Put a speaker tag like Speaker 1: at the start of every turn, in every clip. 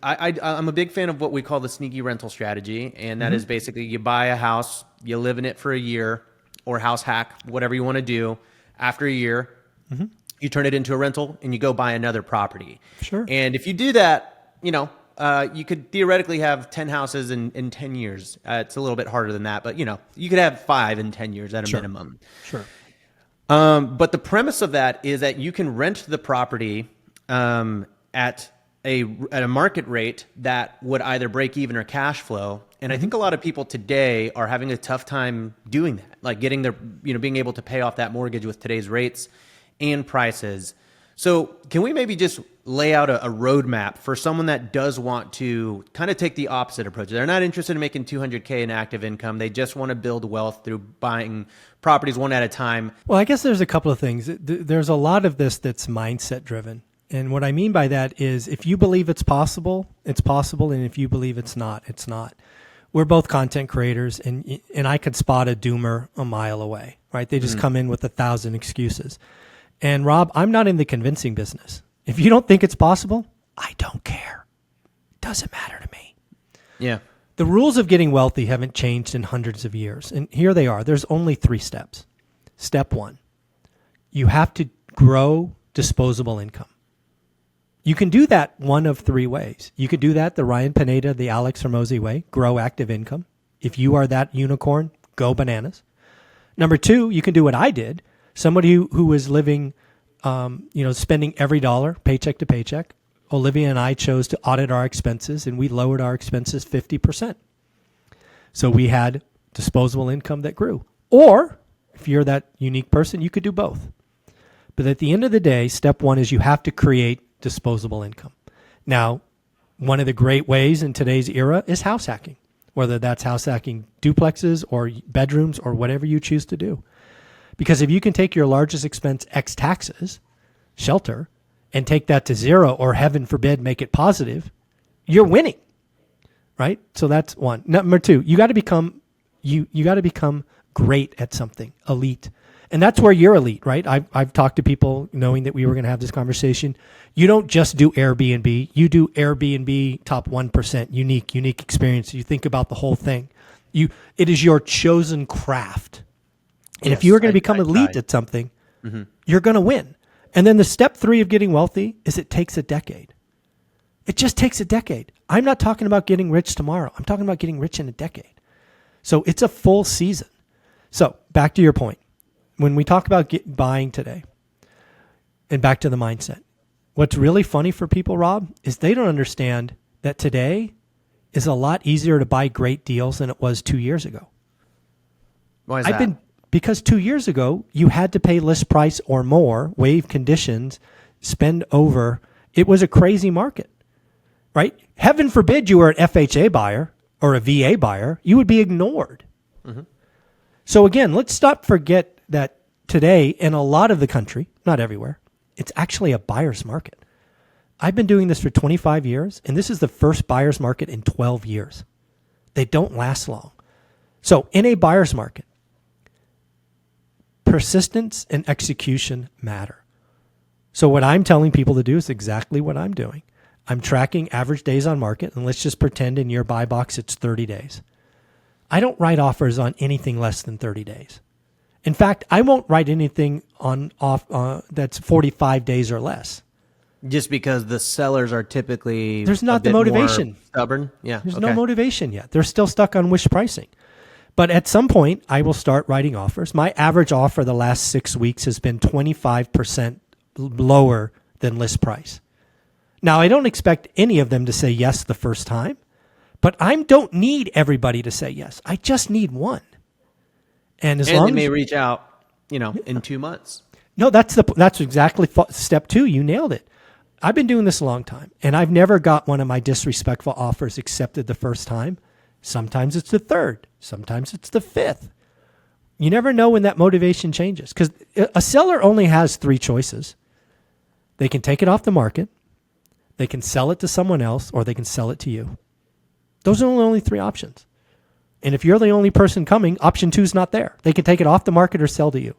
Speaker 1: I'm a big fan of what we call the sneaky rental strategy, and that is basically you buy a house, you live in it for a year, or house hack, whatever you want to do. After a year, you turn it into a rental, and you go buy another property.
Speaker 2: Sure.
Speaker 1: And if you do that, you could theoretically have 10 houses in 10 years. It's a little bit harder than that, but you could have 5 in 10 years at a minimum.
Speaker 2: Sure.
Speaker 1: But the premise of that is that you can rent the property at a market rate that would either break even or cash flow. And I think a lot of people today are having a tough time doing that, like getting their, being able to pay off that mortgage with today's rates and prices. So can we maybe just lay out a roadmap for someone that does want to kind of take the opposite approach? They're not interested in making $200K in active income. They just want to build wealth through buying properties one at a time.
Speaker 2: Well, I guess there's a couple of things. There's a lot of this that's mindset driven. And what I mean by that is if you believe it's possible, it's possible. And if you believe it's not, it's not. We're both content creators, and I could spot a doomer a mile away, right? They just come in with 1,000 excuses. And Rob, I'm not in the convincing business. If you don't think it's possible, I don't care. It doesn't matter to me.
Speaker 1: Yeah.
Speaker 2: The rules of getting wealthy haven't changed in hundreds of years. And here they are. There's only 3 steps. Step 1, you have to grow disposable income. You can do that one of 3 ways. You could do that the Ryan Pineda, the Alex Hormozi way, grow active income. If you are that unicorn, go bananas. Number 2, you can do what I did. Somebody who was living, spending every dollar paycheck to paycheck. Olivia and I chose to audit our expenses, and we lowered our expenses 50%. So we had disposable income that grew. Or if you're that unique person, you could do both. But at the end of the day, step 1 is you have to create disposable income. Now, one of the great ways in today's era is house hacking, whether that's house hacking duplexes or bedrooms or whatever you choose to do. Because if you can take your largest expense ex taxes, shelter, and take that to 0, or heaven forbid, make it positive, you're winning, right? So that's 1. Number 2, you got to become great at something, elite. And that's where you're elite, right? I've talked to people knowing that we were going to have this conversation. You don't just do Airbnb. You do Airbnb top 1%, unique experience. You think about the whole thing. It is your chosen craft. And if you're going to become elite at something, you're going to win. And then the step 3 of getting wealthy is it takes a decade. It just takes a decade. I'm not talking about getting rich tomorrow. I'm talking about getting rich in a decade. So it's a full season. So back to your point. When we talk about buying today, and back to the mindset, what's really funny for people, Rob, is they don't understand that today is a lot easier to buy great deals than it was 2 years ago.
Speaker 1: Why is that?
Speaker 2: Because 2 years ago, you had to pay list price or more, waive conditions, spend over. It was a crazy market, right? Heaven forbid you were an FHA buyer or a VA buyer, you would be ignored. So again, let's not forget that today in a lot of the country, not everywhere, it's actually a buyer's market. I've been doing this for 25 years, and this is the first buyer's market in 12 years. They don't last long. So in a buyer's market, persistence and execution matter. So what I'm telling people to do is exactly what I'm doing. I'm tracking average days on market, and let's just pretend in your buy box it's 30 days. I don't write offers on anything less than 30 days. In fact, I won't write anything that's 45 days or less.
Speaker 1: Just because the sellers are typically
Speaker 2: there's not the motivation.
Speaker 1: Stubborn. Yeah.
Speaker 2: There's no motivation yet. They're still stuck on wish pricing. But at some point, I will start writing offers. My average offer the last 6 weeks has been 25% lower than list price. Now, I don't expect any of them to say yes the first time, but I don't need everybody to say yes. I just need one. And as long
Speaker 1: they
Speaker 2: as
Speaker 1: may reach out, in 2 months.
Speaker 2: No, that's exactly step 2. You nailed it. I've been doing this a long time, and I've never got one of my disrespectful offers accepted the first time. Sometimes it's the 3rd. Sometimes it's the 5th. You never know when that motivation changes, because a seller only has 3 choices. They can take it off the market, they can sell it to someone else, or they can sell it to you. Those are the only 3 options. And if you're the only person coming, option 2 is not there. They can take it off the market or sell to you.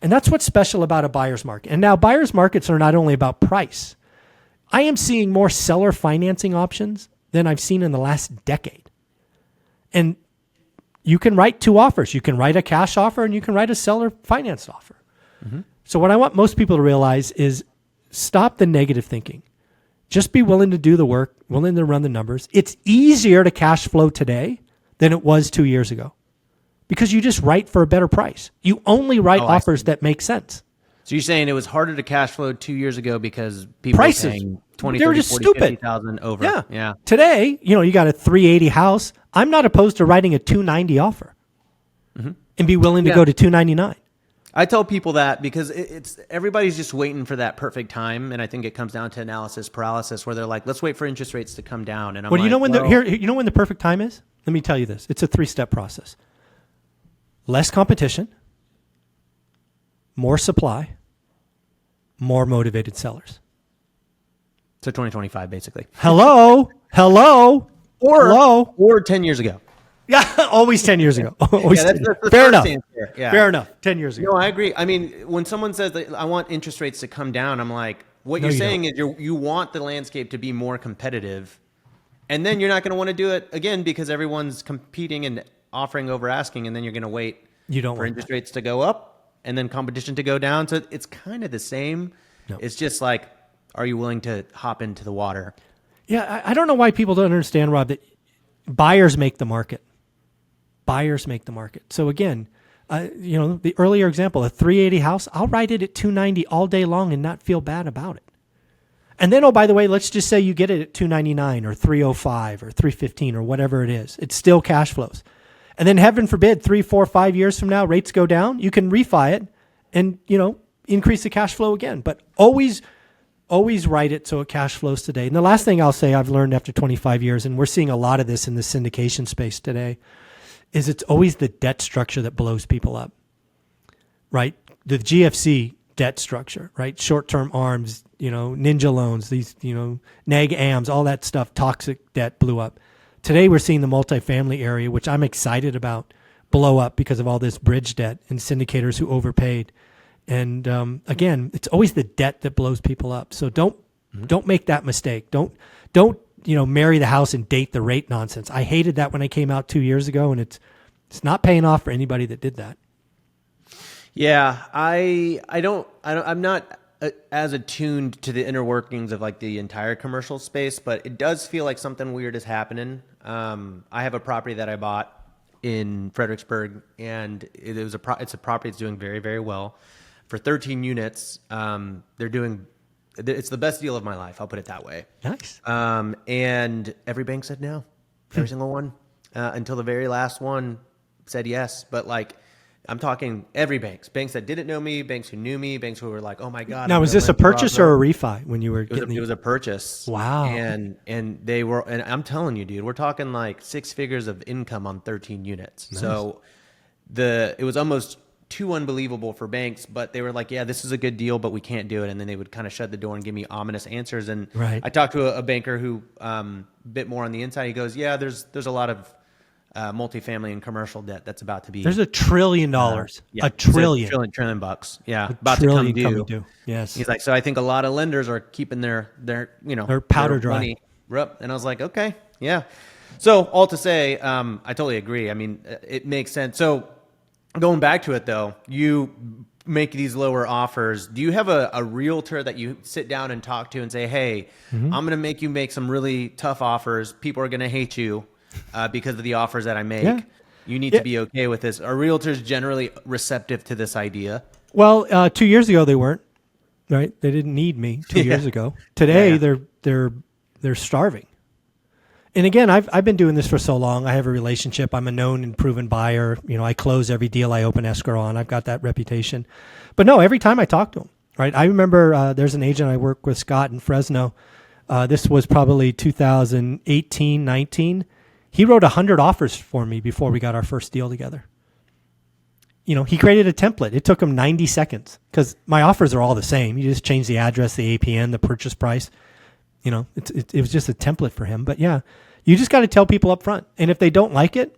Speaker 2: And that's what's special about a buyer's market. And now buyer's markets are not only about price. I am seeing more seller financing options than I've seen in the last decade. And you can write two offers. You can write a cash offer and you can write a seller financed offer. Mm-hmm. So what I want most people to realize is stop the negative thinking. Just be willing to do the work, willing to run the numbers. It's easier to cash flow today than it was 2 years ago because you just write for a better price. You only write offers that make sense.
Speaker 1: So you're saying it was harder to cash flow 2 years ago because people
Speaker 2: Prices.
Speaker 1: were paying 20,
Speaker 2: They were
Speaker 1: 30,
Speaker 2: just
Speaker 1: 40,
Speaker 2: stupid.
Speaker 1: 50,000 over. Yeah.
Speaker 2: Today, you got a 380 house. I'm not opposed to writing a 290 offer and be willing to go to 299.
Speaker 1: I tell people that because it's everybody's just waiting for that perfect time, and I think it comes down to analysis paralysis, where they're like, "Let's wait for interest rates to come down." And I'm
Speaker 2: Well, you know when
Speaker 1: well,
Speaker 2: when the perfect time is? Let me tell you this. It's a 3-step process. Less competition, more supply, more motivated sellers.
Speaker 1: so 2025 basically,
Speaker 2: Hello,
Speaker 1: or 10 years ago.
Speaker 2: Yeah, always 10 years ago. Always
Speaker 1: Yeah, that's
Speaker 2: 10
Speaker 1: the
Speaker 2: Fair
Speaker 1: first
Speaker 2: enough.
Speaker 1: answer. Yeah.
Speaker 2: Fair enough. 10 years ago.
Speaker 1: No, I agree. I mean, when someone says that I want interest rates to come down, I'm like, what you're saying is you want the landscape to be more competitive, and then you're not going to want to do it again because everyone's competing and offering over asking, and then you're going to wait for interest rates to go up and then competition to go down. So it's kind of the same. No. It's just like, are you willing to hop into the water?
Speaker 2: Yeah, I don't know why people don't understand, Rob, that buyers make the market. Buyers make the market. So again, the earlier example, a 380 house, I'll write it at 290 all day long and not feel bad about it. And then, oh, by the way, let's just say you get it at 299 or 305 or 315 or whatever it is. It still cash flows. And then heaven forbid, 3, 4, 5 years from now, rates go down. You can refi it and, increase the cash flow again. But always write it so it cash flows today. And the last thing I'll say I've learned after 25 years, and we're seeing a lot of this in the syndication space today, is it's always the debt structure that blows people up, right? The GFC debt structure, right? Short-term ARMs, ninja loans, these, neg AMs, all that stuff, toxic debt blew up. Today we're seeing the multifamily area, which I'm excited about, blow up because of all this bridge debt and syndicators who overpaid. And again, it's always the debt that blows people up. So don't make that mistake. Don't marry the house and date the rate nonsense. I hated that when I came out 2 years ago, and it's not paying off for anybody that did that.
Speaker 1: Yeah, I'm not as attuned to the inner workings of like the entire commercial space, but it does feel like something weird is happening. I have a property that I bought in Fredericksburg, and it's a property that's doing very, very well. For 13 units, it's the best deal of my life. I'll put it that way.
Speaker 2: Nice.
Speaker 1: And every bank said no, every single one, until the very last one said yes. But like, I'm talking every banks that didn't know me, banks who knew me, banks who were like, oh my God.
Speaker 2: Now, was this a purchase or a refi when you were getting
Speaker 1: it was a purchase.
Speaker 2: Wow.
Speaker 1: And they were, and I'm telling you, dude, we're talking like 6 figures of income on 13 units. Nice. So it was almost too unbelievable for banks, but they were like, yeah, this is a good deal, but we can't do it. And then they would kind of shut the door and give me ominous answers. And
Speaker 2: right.
Speaker 1: I talked to a banker who, bit more on the inside. He goes, yeah, there's a lot of multifamily and commercial debt that's about to be.
Speaker 2: There's $1 trillion.
Speaker 1: Yeah,
Speaker 2: $1 trillion.
Speaker 1: Trillion bucks. Yeah.
Speaker 2: About to come due. Yes.
Speaker 1: He's like, so I think a lot of lenders are keeping their
Speaker 2: powder dry.
Speaker 1: Money. And I was like, okay, yeah. So all to say, I totally agree. I mean, it makes sense. So going back to it though, you make these lower offers. Do you have a realtor that you sit down and talk to and say, hey, I'm going to make you make some really tough offers. People are going to hate you because of the offers that I make. Yeah. You need to be okay with this. Are realtors generally receptive to this idea?
Speaker 2: Well, 2 years ago they weren't, right? They didn't need me 2 years ago. Today they're starving. And again, I've been doing this for so long. I have a relationship. I'm a known and proven buyer. I close every deal I open escrow on. I've got that reputation. But no, every time I talk to them, right? I remember there's an agent I work with, Scott in Fresno. This was probably 2018, 19. He wrote 100 offers for me before we got our first deal together. He created a template. It took him 90 seconds because my offers are all the same. You just change the address, the APN, the purchase price. It was just a template for him. But yeah, you just got to tell people up front. And if they don't like it,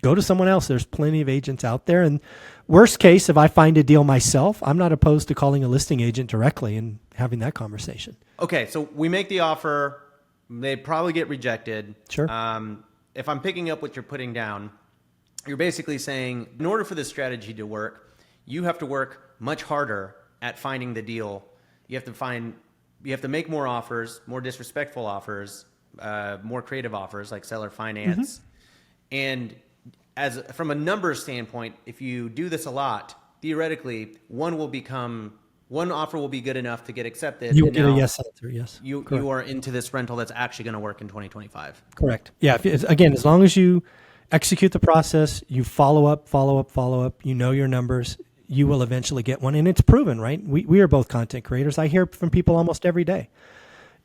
Speaker 2: go to someone else. There's plenty of agents out there. And worst case, if I find a deal myself, I'm not opposed to calling a listing agent directly and having that conversation.
Speaker 1: Okay, so we make the offer. They probably get rejected.
Speaker 2: Sure.
Speaker 1: If I'm picking up what you're putting down, you're basically saying, in order for this strategy to work, you have to work much harder at finding the deal. You have to make more offers, more disrespectful offers, more creative offers like seller finance. And from a numbers standpoint, if you do this a lot, theoretically, one offer will be good enough to get accepted.
Speaker 2: You will get a yes answer. Yes.
Speaker 1: You are into this rental that's actually going to work in 2025.
Speaker 2: Correct. Yeah. Again, as long as you execute the process, you follow up, you know your numbers, you will eventually get one. And it's proven, right? We are both content creators. I hear from people almost every day,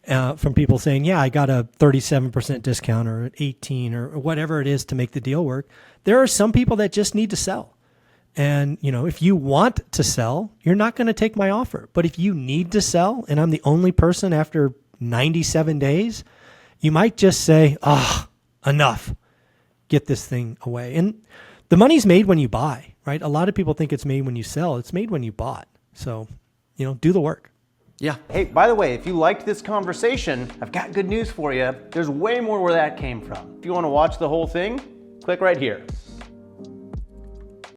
Speaker 2: from people saying, yeah, I got a 37% discount or an 18 or whatever it is to make the deal work. There are some people that just need to sell. And, if you want to sell, you're not going to take my offer. But if you need to sell and I'm the only person after 97 days, you might just say, enough, get this thing away. And the money's made when you buy, right? A lot of people think it's made when you sell. It's made when you bought. So, do the work.
Speaker 1: Yeah. Hey, by the way, if you liked this conversation, I've got good news for you. There's way more where that came from. If you want to watch the whole thing, click right here.